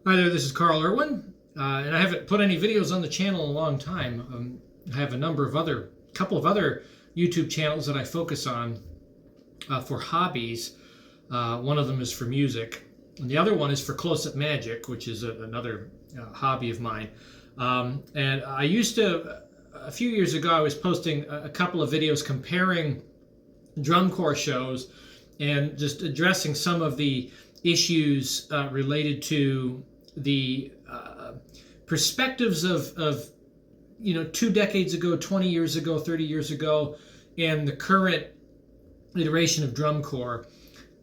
Hi there, this is Carl Irwin, and I haven't put any videos on the channel in a long time. I have a couple of other YouTube channels that I focus on for hobbies. One of them is for music, and the other one is for close-up magic, which is another hobby of mine. And I used to, a few years ago, I was posting a couple of videos comparing drum corps shows and just addressing some of the issues related to the perspectives of 2 decades ago, 20 years ago, 30 years ago, and the current iteration of drum corps.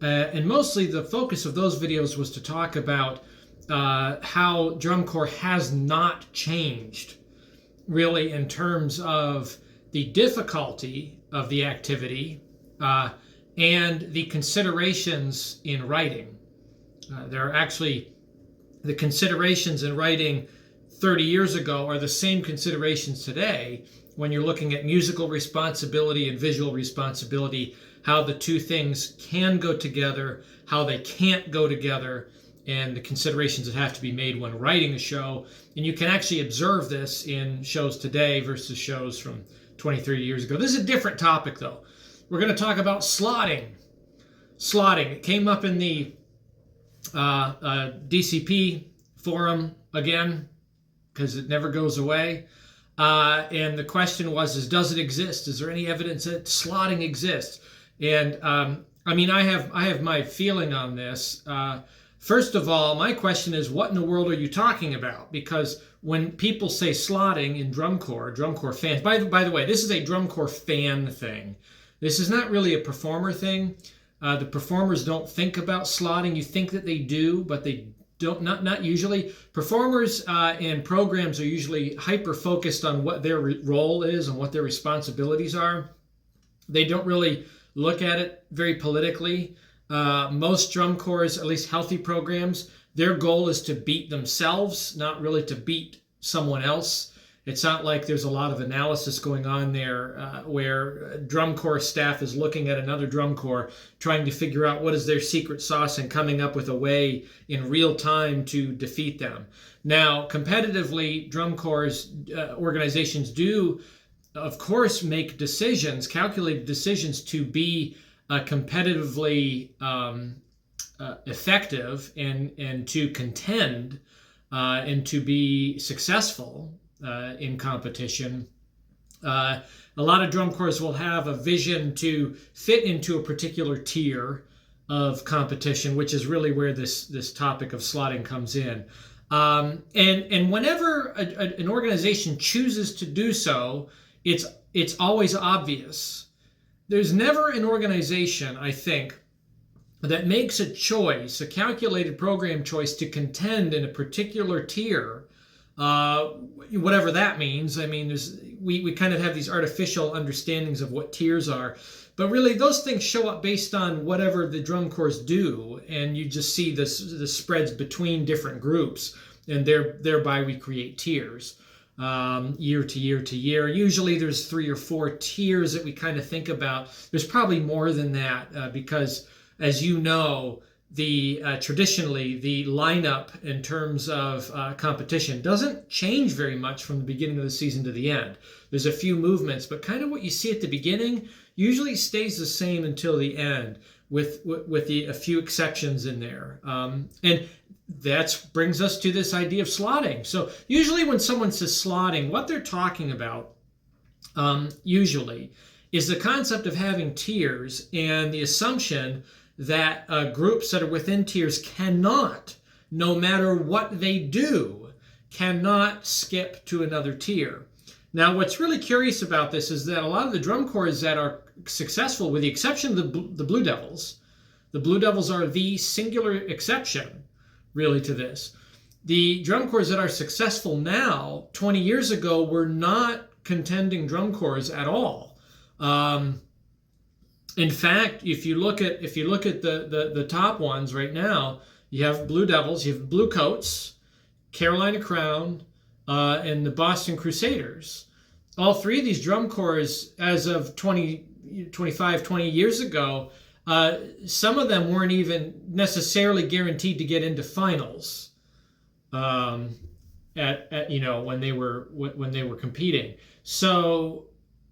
And mostly the focus of those videos was to talk about how drum corps has not changed really in terms of the difficulty of the activity and the considerations in writing. There are actually the considerations in writing 30 years ago are the same considerations today when you're looking at musical responsibility and visual responsibility, how the two things can go together, how they can't go together, and the considerations that have to be made when writing a show. And you can actually observe this in shows today versus shows from 20, 30 years ago. This is a different topic though. We're going to talk about slotting. Slotting. It came up in the DCP forum again because it never goes away. And the question was, does it exist? Is there any evidence that slotting exists? And I have my feeling on this. First of all, my question is, what in the world are you talking about? Because when people say slotting in drum corps fans, by the way, this is a drum corps fan thing. This is not really a performer thing. The performers don't think about slotting. You think that they do, but they don't. Not usually. Performers and programs are usually hyper focused on what their role is and what their responsibilities are. They don't really look at it very politically. Most drum corps, at least healthy programs, their goal is to beat themselves, not really to beat someone else. It's not like there's a lot of analysis going on there where drum corps staff is looking at another drum corps, trying to figure out what is their secret sauce and coming up with a way in real time to defeat them. Now, competitively, drum corps organizations do, of course, make decisions, calculated decisions to be competitively effective and to contend and to be successful in competition. A lot of drum corps will have a vision to fit into a particular tier of competition, which is really where this topic of slotting comes in. And whenever an organization chooses to do so, it's always obvious. There's never an organization, I think, that makes a choice, a calculated program choice to contend in a particular tier, whatever that means. I mean, we kind of have these artificial understandings of what tiers are, but really those things show up based on whatever the drum corps do, and you just see the spreads between different groups, and thereby we create tiers. Year to year to year. Usually there's 3 or 4 tiers that we kind of think about. There's probably more than that because, as you know, traditionally the lineup in terms of competition doesn't change very much from the beginning of the season to the end. There's a few movements, but kind of what you see at the beginning usually stays the same until the end, with a few exceptions in there. And that brings us to this idea of slotting. So usually when someone says slotting, what they're talking about usually is the concept of having tiers and the assumption that groups that are within tiers cannot, no matter what they do, cannot skip to another tier. Now, what's really curious about this is that a lot of the drum corps that are successful, with the exception of the Blue Devils are the singular exception, really, to this. The drum corps that are successful now, 20 years ago, were not contending drum corps at all. In fact, if you look at the top ones right now, you have Blue Devils, you have Blue Coats, Carolina Crown, and the Boston Crusaders. All three of these drum corps, as of 20 years ago, some of them weren't even necessarily guaranteed to get into finals. at when they were competing. So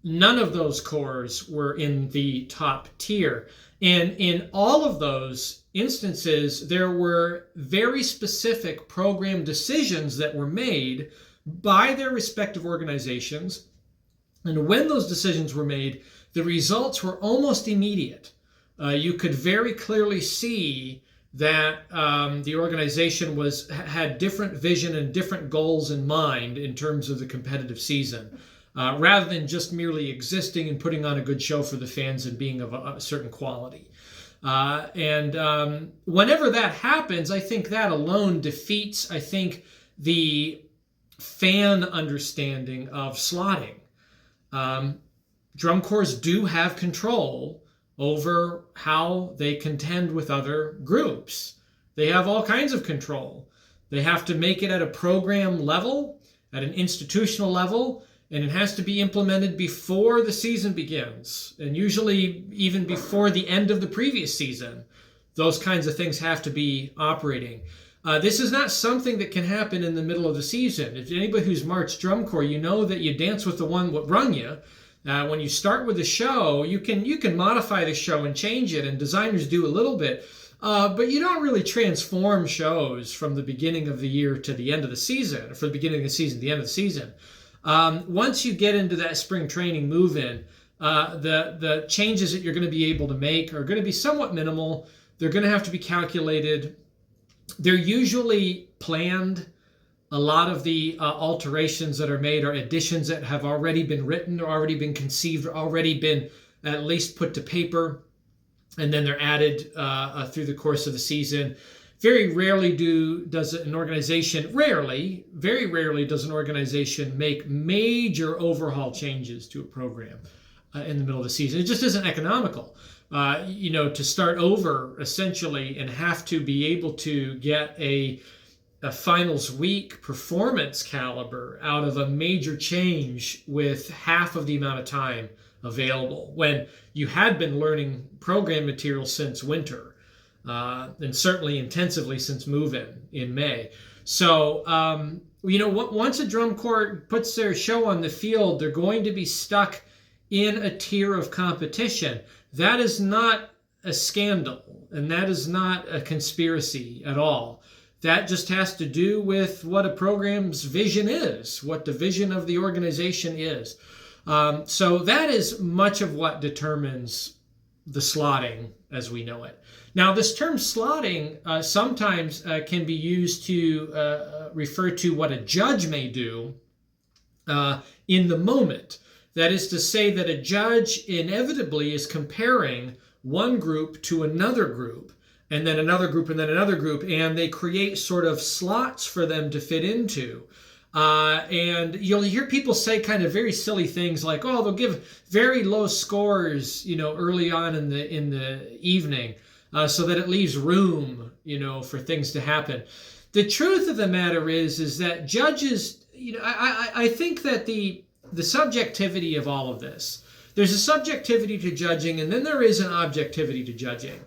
none of those corps were in the top tier. And in all of those instances, there were very specific program decisions that were made by their respective organizations. And when those decisions were made, the results were almost immediate. You could very clearly see that the organization had different vision and different goals in mind in terms of the competitive season, rather than just merely existing and putting on a good show for the fans and being of a certain quality. And whenever that happens, I think that alone defeats, the fan understanding of slotting. Drum corps do have control over how they contend with other groups. They have all kinds of control. They have to make it at a program level, at an institutional level, and it has to be implemented before the season begins, and usually even before the end of the previous season. Those kinds of things have to be operating. This is not something that can happen in the middle of the season. If anybody who's marched drum corps, you know that you dance with the one what brung you. When you start with a show, you can modify the show and change it, and designers do a little bit, but you don't really transform shows from the beginning of the year to the end of the season, or from the beginning of the season to the end of the season. Once you get into that spring training move-in, the changes that you're going to be able to make are going to be somewhat minimal. They're going to have to be calculated. They're usually planned. A lot of the alterations that are made are additions that have already been written, or already been conceived, or already been at least put to paper, and then they're added through the course of the season. Very rarely does an organization make major overhaul changes to a program in the middle of the season. It just isn't economical. To start over essentially and have to be able to get a finals week performance caliber out of a major change with half of the amount of time available, when you had been learning program material since winter, and certainly intensively since move-in in May. So, once a drum corps puts their show on the field, they're going to be stuck in a tier of competition. That is not a scandal, and that is not a conspiracy at all. That just has to do with what a program's vision is, what the vision of the organization is. So that is much of what determines the slotting as we know it. Now, this term slotting sometimes can be used to refer to what a judge may do in the moment. That is to say that a judge inevitably is comparing one group to another group, and then another group, and then another group, and they create sort of slots for them to fit into. And you'll hear people say kind of very silly things like, "Oh, they'll give very low scores, early on in the evening, so that it leaves room, for things to happen." The truth of the matter is that judges, I think that the subjectivity of all of this, there's a subjectivity to judging, and then there is an objectivity to judging.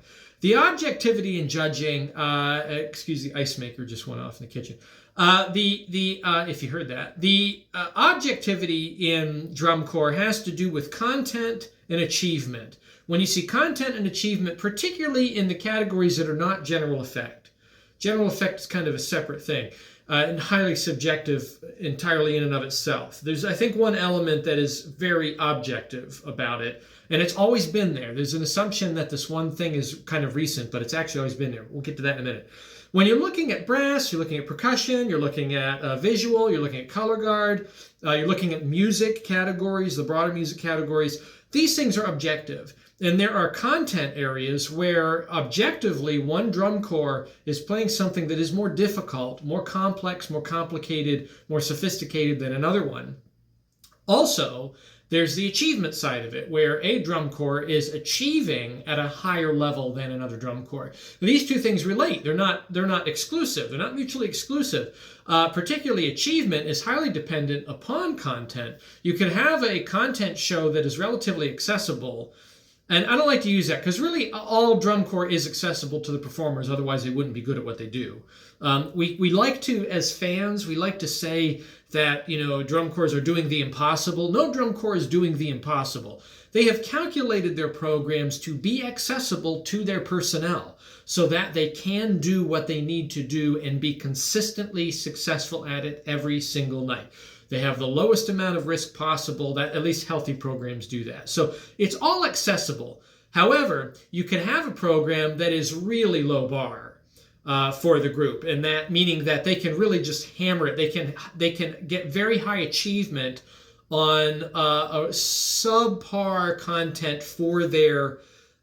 The objectivity in judging, excuse the ice maker just went off in the kitchen. If you heard that, the objectivity in drum corps has to do with content and achievement. When you see content and achievement, particularly in the categories that are not general effect. General effect is kind of a separate thing, and highly subjective entirely in and of itself. There's, I think, one element that is very objective about it, and it's always been there. There's an assumption that this one thing is kind of recent, but it's actually always been there. We'll get to that in a minute. When you're looking at brass, you're looking at percussion, you're looking at visual, you're looking at color guard, you're looking at music categories, the broader music categories. These things are objective. And there are content areas where objectively one drum corps is playing something that is more difficult, more complex, more complicated, more sophisticated than another one. Also, there's the achievement side of it, where a drum corps is achieving at a higher level than another drum corps. These two things relate. They're not exclusive. They're not mutually exclusive. Particularly achievement is highly dependent upon content. You can have a content show that is relatively accessible And I don't like to use that because really all drum corps is accessible to the performers. Otherwise, they wouldn't be good at what they do. We like to, as fans, we like to say that, drum corps are doing the impossible. No drum corps is doing the impossible. They have calculated their programs to be accessible to their personnel so that they can do what they need to do and be consistently successful at it every single night. They have the lowest amount of risk possible. That at least healthy programs do that. So it's all accessible. However, you can have a program that is really low bar for the group, and that meaning that they can really just hammer it. They can get very high achievement on a subpar content for their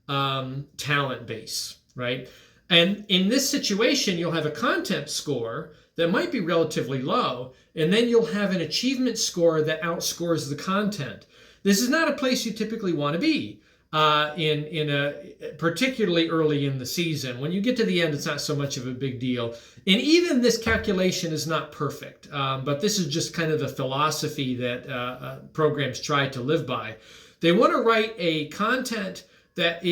talent base, right? And in this situation, you'll have a content score that might be relatively low, and then you'll have an achievement score that outscores the content. This is not a place you typically want to be particularly early in the season. When you get to the end, it's not so much of a big deal. And even this calculation is not perfect, but this is just kind of the philosophy that programs try to live by. They want to write a content that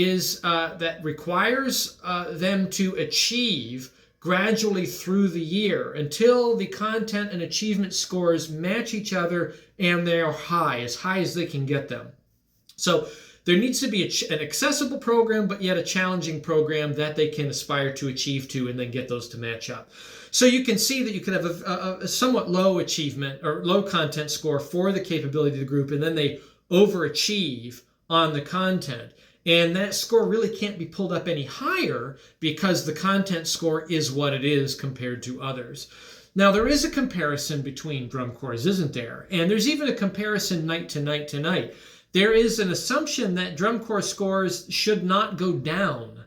requires them to achieve gradually through the year until the content and achievement scores match each other and they're as high as they can get them. So there needs to be an accessible program, but yet a challenging program that they can aspire to achieve to and then get those to match up. So you can see that you could have a somewhat low achievement or low content score for the capability of the group, and then they overachieve on the content. And that score really can't be pulled up any higher because the content score is what it is compared to others. Now, there is a comparison between drum corps, isn't there? And there's even a comparison night to night to night. There is an assumption that drum corps scores should not go down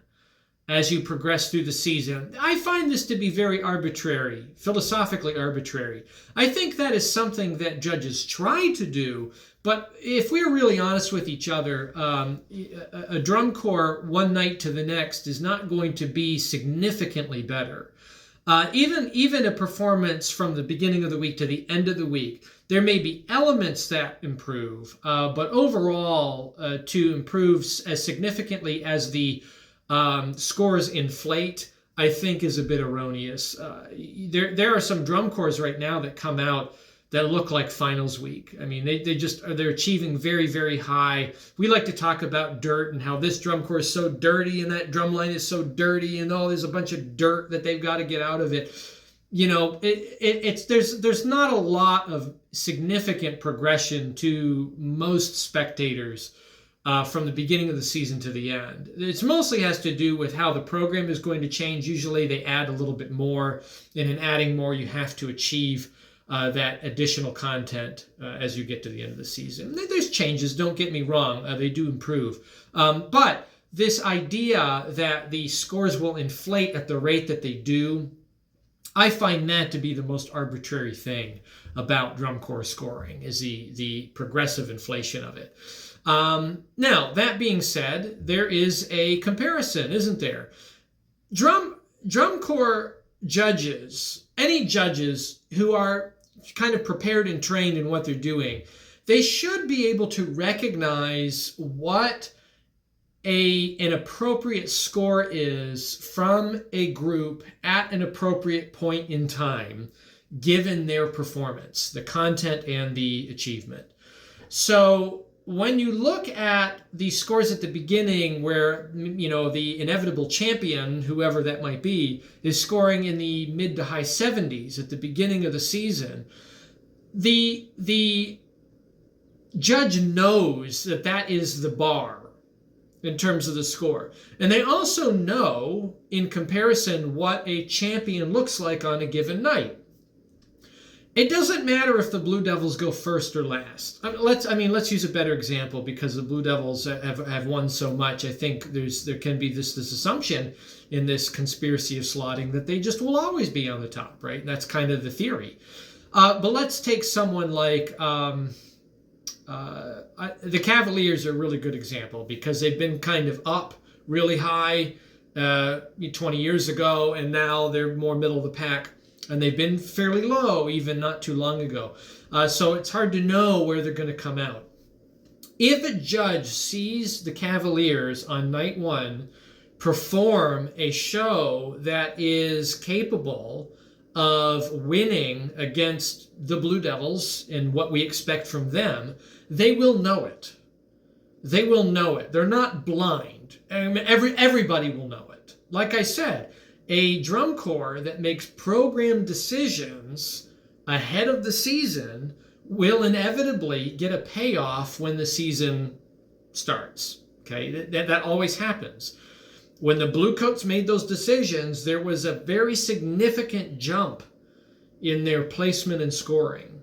as you progress through the season. I find this to be very arbitrary, philosophically arbitrary. I think that is something that judges try to do, but if we're really honest with each other, a drum corps one night to the next is not going to be significantly better. Even a performance from the beginning of the week to the end of the week, there may be elements that improve, but overall, to improve as significantly as the scores inflate, I think is a bit erroneous. There are some drum corps right now that come out that look like finals week. I mean, they're achieving very, very high. We like to talk about dirt and how this drum corps is so dirty and that drum line is so dirty and there's a bunch of dirt that they've got to get out of it. There's not a lot of significant progression to most spectators from the beginning of the season to the end. It mostly has to do with how the program is going to change. Usually they add a little bit more, and in adding more, you have to achieve that additional content as you get to the end of the season. There's changes, don't get me wrong, they do improve. But this idea that the scores will inflate at the rate that they do, I find that to be the most arbitrary thing about drum corps scoring, is the progressive inflation of it. Now, that being said, there is a comparison, isn't there? Drum corps judges, any judges who are kind of prepared and trained in what they're doing, they should be able to recognize what an appropriate score is from a group at an appropriate point in time, given their performance, the content and the achievement. So when you look at the scores at the beginning where, the inevitable champion, whoever that might be, is scoring in the mid to high 70s at the beginning of the season, the judge knows that is the bar in terms of the score. And they also know, in comparison, what a champion looks like on a given night. It doesn't matter if the Blue Devils go first or last. Let's use a better example, because the Blue Devils have won so much. I think there can be this assumption in this conspiracy of slotting that they just will always be on the top, right? That's kind of the theory. But let's take someone like the Cavaliers are a really good example, because they've been kind of up really high 20 years ago, and now they're more middle of the pack. And they've been fairly low even not too long ago. So it's hard to know where they're going to come out. If a judge sees the Cavaliers on night one perform a show that is capable of winning against the Blue Devils and what we expect from them, they will know it. They will know it. They're not blind. I mean, everybody will know it. Like I said, a drum corps that makes program decisions ahead of the season will inevitably get a payoff when the season starts. Okay, that always happens. When the Bluecoats made those decisions, there was a very significant jump in their placement and scoring.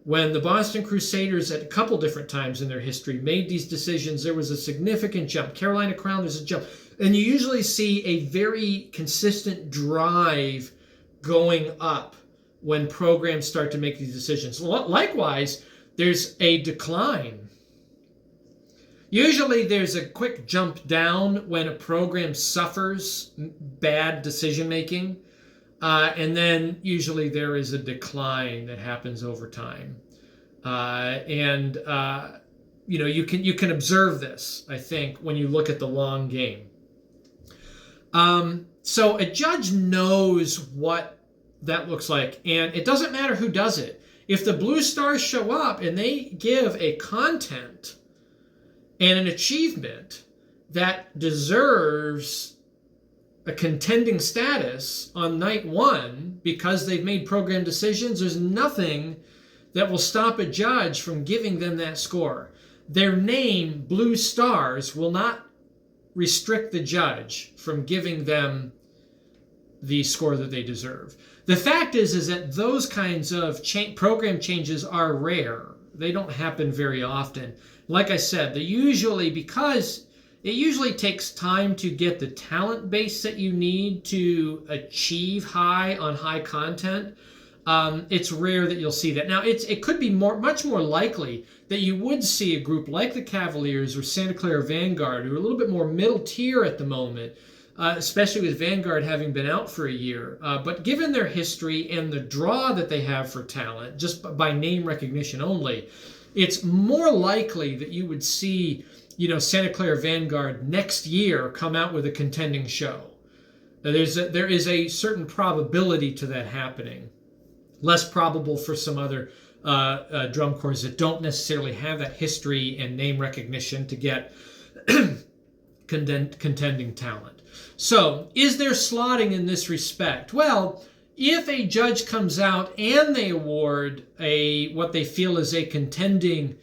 When the Boston Crusaders, at a couple different times in their history, made these decisions, there was a significant jump. Carolina Crown, there's a jump. And you usually see a very consistent drive going up when programs start to make these decisions. Likewise, there's a decline. Usually there's a quick jump down when a program suffers bad decision making, and then usually there is a decline that happens over time. You can observe this, I think, when you look at the long game. So a judge knows what that looks like, and it doesn't matter who does it. If the Blue Stars show up and they give a content and an achievement that deserves a contending status on night one because they've made program decisions, there's nothing that will stop a judge from giving them that score. Their name, Blue Stars, will not restrict the judge from giving them the score that they deserve. The fact is that those kinds of program changes are rare. They don't happen very often. Like I said, because it usually takes time to get the talent base that you need to achieve high on high content. It's rare that you'll see that. Now, it could be much more likely that you would see a group like the Cavaliers or Santa Clara Vanguard, who are a little bit more middle tier at the moment, especially with Vanguard having been out for a year. But given their history and the draw that they have for talent, just by name recognition only, it's more likely that you would see, Santa Clara Vanguard next year come out with a contending show. Now, there is a certain probability to that happening. Less probable for some other drum corps that don't necessarily have that history and name recognition to get contending talent. So, is there slotting in this respect? Well, if a judge comes out and they award what they feel is a contending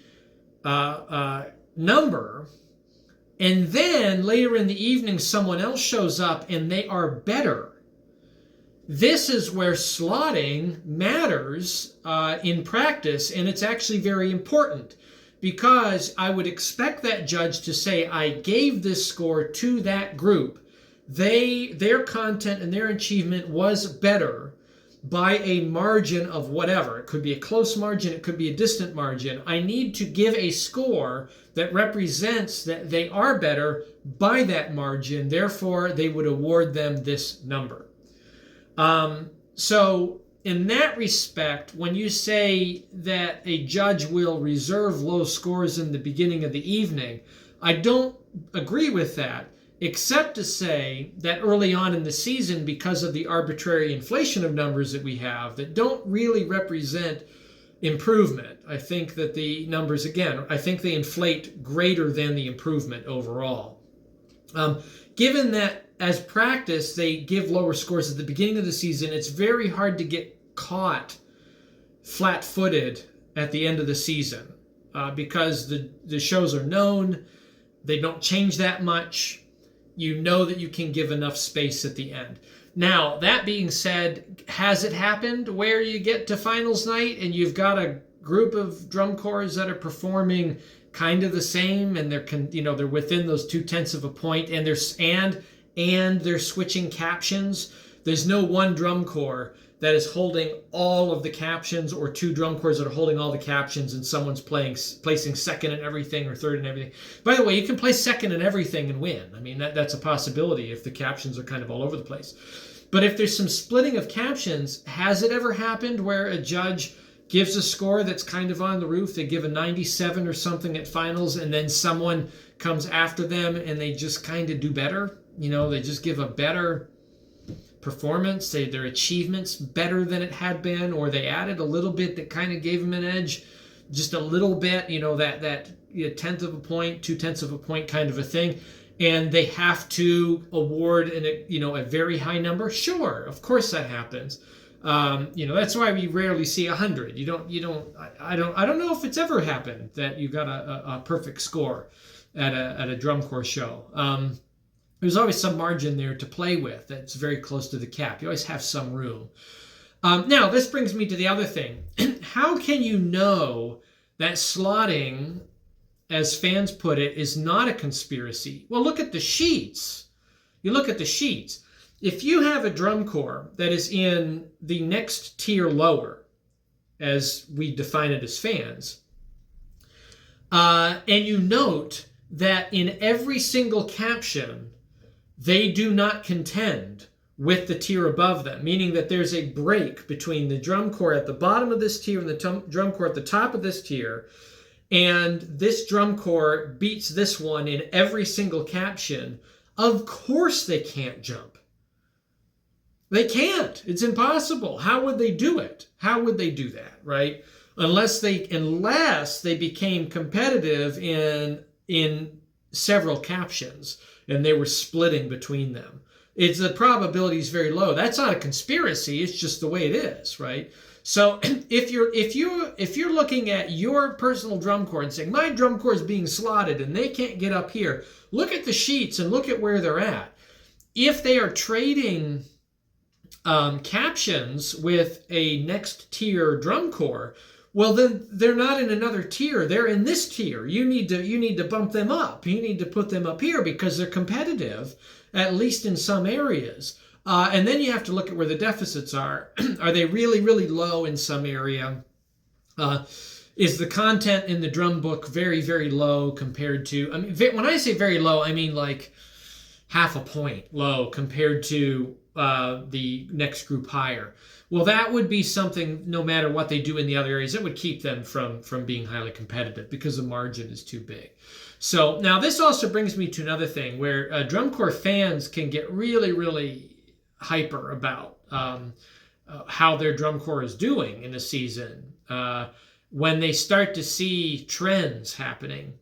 number, and then later in the evening someone else shows up and they are better, this is where slotting matters in practice, and it's actually very important, because I would expect that judge to say, I gave this score to that group. Their content and their achievement was better by a margin of whatever. It could be a close margin, it could be a distant margin. I need to give a score that represents that they are better by that margin. Therefore, they would award them this number. So in that respect, when you say that a judge will reserve low scores in the beginning of the evening, I don't agree with that, except to say that early on in the season, because of the arbitrary inflation of numbers that we have that don't really represent improvement, I think that the numbers, again, I think they inflate greater than the improvement overall. Given that as practice, they give lower scores at the beginning of the season, it's very hard to get caught flat-footed at the end of the season because the shows are known, they don't change that much. You know that you can give enough space at the end. Now, that being said, has it happened where you get to finals night and you've got a group of drum corps that are performing kind of the same, and they're within those 0.2 of a point, and they're switching captions? There's no one drum corps that is holding all of the captions, or two drum corps that are holding all the captions, and someone's placing second in everything or third in everything. By the way, you can place second in everything and win. I mean, that's a possibility if the captions are kind of all over the place. But if there's some splitting of captions, has it ever happened where a judge gives a score that's kind of on the roof. They give a 97 or something at finals, and then someone comes after them and they just kind of do better. They just give a better performance. Their achievements better than it had been, or they added a little bit that kind of gave them an edge, just a little bit, that tenth of a point, 2/10 of a point kind of a thing. And they have to award a very high number. Sure, of course that happens. That's why we rarely see 100. I don't know if it's ever happened that you got a perfect score at a drum corps show. There's always some margin there to play with that's very close to the cap. You always have some room. Now, this brings me to the other thing. How can you know that slotting, as fans put it, is not a conspiracy? Well, look at the sheets. You look at the sheets. If you have a drum corps that is in the next tier lower, as we define it as fans, and you note that in every single caption, they do not contend with the tier above them, meaning that there's a break between the drum corps at the bottom of this tier and the drum corps at the top of this tier, and this drum corps beats this one in every single caption. Of course they can't jump. They can't. It's impossible. How would they do it? How would they do that, right? Unless they became competitive in several captions and they were splitting between them. The probability is very low. That's not a conspiracy. It's just the way it is, right? So if you're looking at your personal drum corps and saying, my drum corps is being slotted and they can't get up here, look at the sheets and look at where they're at. If they are trading captions with a next tier drum corps, well, then they're not in another tier. They're in this tier. You need to bump them up. You need to put them up here because they're competitive, at least in some areas. And then you have to look at where the deficits are. Are they really, really low in some area? Is the content in the drum book very, very low compared to, when I say very low, I mean like half a point low compared to the next group higher. Well, that would be something, no matter what they do in the other areas, it would keep them from being highly competitive because the margin is too big. So now this also brings me to another thing where drum corps fans can get really, really hyper about how their drum corps is doing in the season when they start to see trends happening.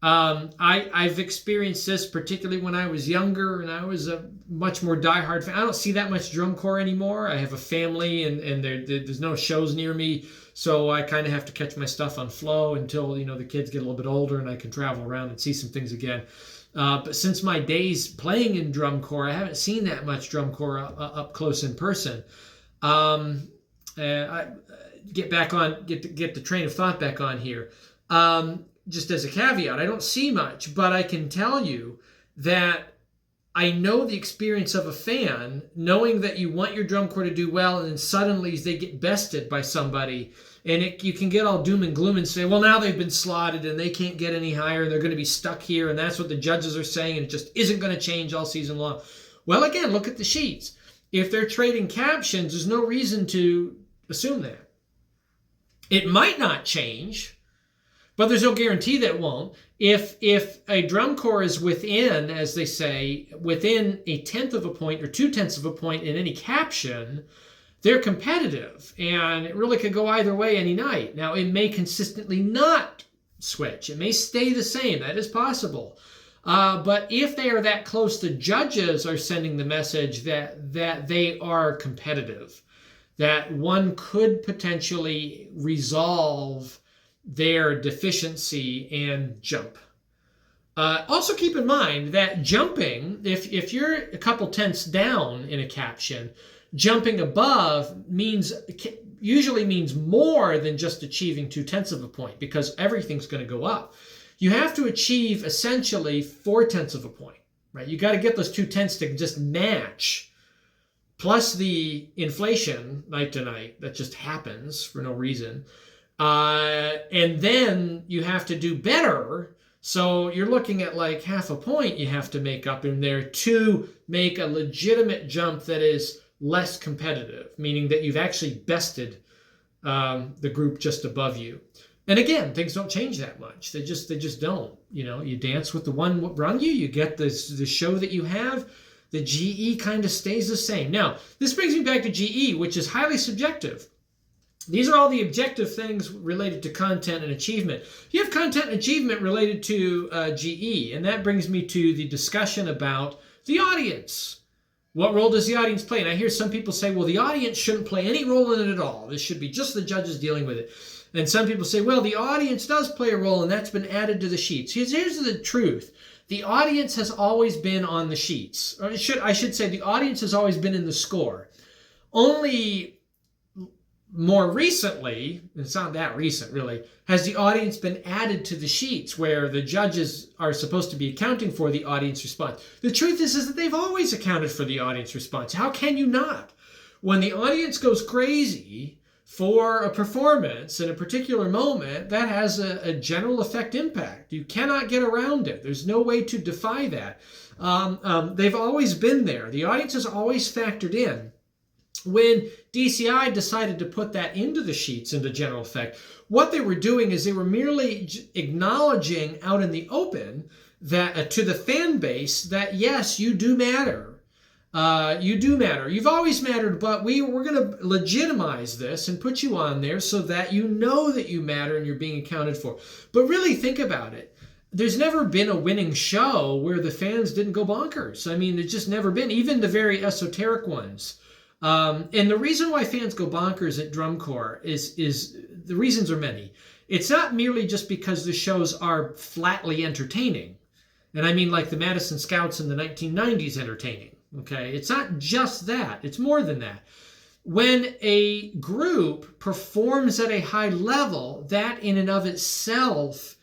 I've experienced this particularly when I was younger and I was a much more diehard fan. I don't see that much drum corps anymore. I have a family and there's no shows near me, so I kind of have to catch my stuff on flow until the kids get a little bit older and I can travel around and see some things again. But since my days playing in drum corps, I haven't seen that much drum corps up close in person. I get the train of thought back on here. Just as a caveat, I don't see much, but I can tell you that I know the experience of a fan knowing that you want your drum corps to do well and then suddenly they get bested by somebody and you can get all doom and gloom and say, well, now they've been slotted and they can't get any higher and they're going to be stuck here and that's what the judges are saying and it just isn't going to change all season long. Well, again, look at the sheets. If they're trading captions, there's no reason to assume that. It might not change, but there's no guarantee that it won't. If a drum corps is within, as they say, within a 1/10 of a point or 2/10 of a point in any caption, they're competitive. And it really could go either way any night. Now, it may consistently not switch. It may stay the same. That is possible. But if they are that close, the judges are sending the message that they are competitive, that one could potentially resolve their deficiency and jump. Also keep in mind that jumping, if you're a couple tenths down in a caption, jumping above usually means more than just achieving 2/10 of a point because everything's going to go up. You have to achieve essentially 4/10 of a point, right? You got to get those 2/10 to just match, plus the inflation night to night that just happens for no reason. And then you have to do better. So you're looking at like half a point you have to make up in there to make a legitimate jump that is less competitive, meaning that you've actually bested the group just above you. And again, things don't change that much. They just don't. You dance with the one rung you. You get the show that you have. The GE kind of stays the same. Now, this brings me back to GE, which is highly subjective. These are all the objective things related to content and achievement. You have content and achievement related to GE, and that brings me to the discussion about the audience. What role does the audience play? And I hear some people say, well, the audience shouldn't play any role in it at all. This should be just the judges dealing with it. And some people say, well, the audience does play a role, and that's been added to the sheets. Here's the truth. The audience has always been on the sheets. Or I should say the audience has always been in the score. Only more recently, it's not that recent really, has the audience been added to the sheets where the judges are supposed to be accounting for the audience response. The truth is that they've always accounted for the audience response. How can you not? When the audience goes crazy for a performance in a particular moment, that has a general effect impact. You cannot get around it. There's no way to defy that. They've always been there. The audience has always factored in. When DCI decided to put that into the sheets, into general effect, what they were doing is they were merely acknowledging out in the open that to the fan base that, yes, you do matter. You do matter. You've always mattered, but we're going to legitimize this and put you on there so that you know that you matter and you're being accounted for. But really think about it. There's never been a winning show where the fans didn't go bonkers. I mean, there's just never been, even the very esoteric ones. And the reason why fans go bonkers at Drum Corps is the reasons are many. It's not merely just because the shows are flatly entertaining. And I mean like the Madison Scouts in the 1990s entertaining. Okay, it's not just that. It's more than that. When a group performs at a high level, that in and of itself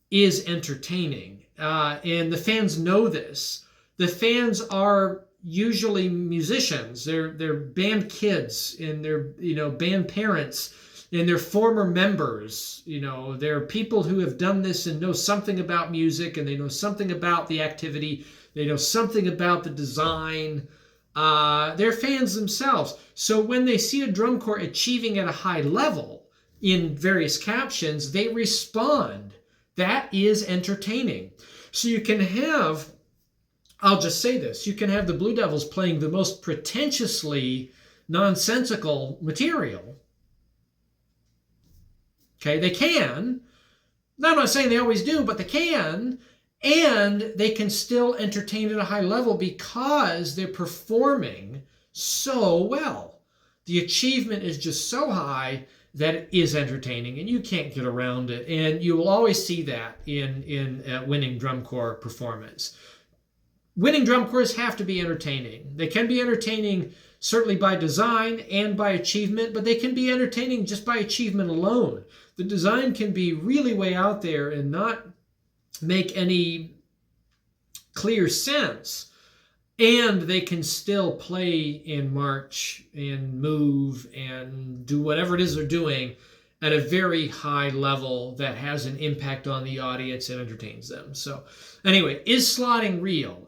is entertaining. And the fans know this. The fans are usually musicians. They're band kids and they're band parents and they're former members. They're people who have done this and know something about music and they know something about the activity. They know something about the design. They're fans themselves. So when they see a drum corps achieving at a high level in various captions, they respond. That is entertaining. So you can have, I'll just say this, you can have the Blue Devils playing the most pretentiously nonsensical material. Okay, they can. I'm not saying they always do, but they can. And they can still entertain at a high level because they're performing so well. The achievement is just so high that it is entertaining, and you can't get around it. And you will always see that in winning drum corps performance. Winning drum corps have to be entertaining. They can be entertaining certainly by design and by achievement, but they can be entertaining just by achievement alone. The design can be really way out there and not make any clear sense, and they can still play and march and move and do whatever it is they're doing at a very high level that has an impact on the audience and entertains them. So anyway, is slotting real?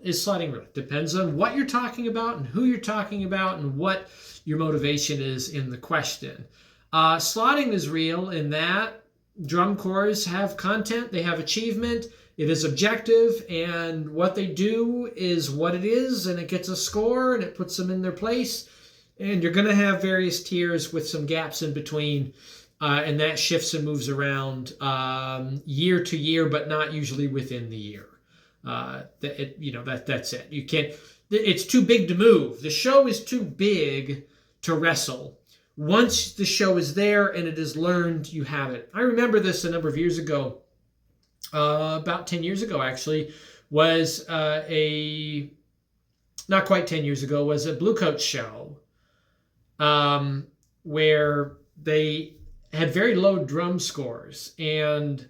Depends on what you're talking about and who you're talking about and what your motivation is in the question. Slotting is real in that drum corps have content, they have achievement, it is objective, and what they do is what it is, and it gets a score, and it puts them in their place, and you're going to have various tiers with some gaps in between, and that shifts and moves around year to year, but not usually within the year. That's it. You can't. It's too big to move. The show is too big to wrestle. Once the show is there and it is learned, you have it. I remember this a number of years ago. About 10 years ago, actually, was not quite 10 years ago, was a Blue Coat show where they had very low drum scores, and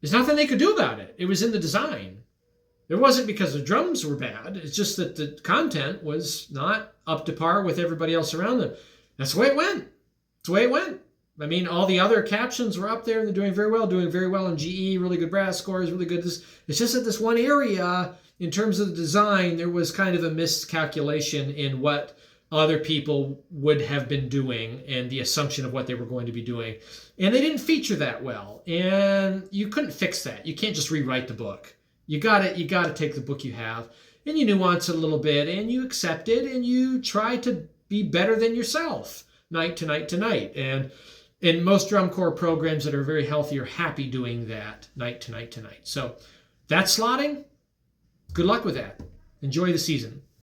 there's nothing they could do about it. It was in the design. It wasn't because the drums were bad. It's just that the content was not up to par with everybody else around them. That's the way it went. That's the way it went. I mean, all the other captions were up there and they're doing very well in GE, really good brass scores, really good. It's just that this one area, in terms of the design, there was kind of a miscalculation in what other people would have been doing and the assumption of what they were going to be doing. And they didn't feature that well. And you couldn't fix that. You can't just rewrite the book. You gotta take the book you have and you nuance it a little bit and you accept it and you try to be better than yourself night to night to night. And in most drum corps programs that are very healthy are happy doing that night to night to night. So that's slotting. Good luck with that. Enjoy the season.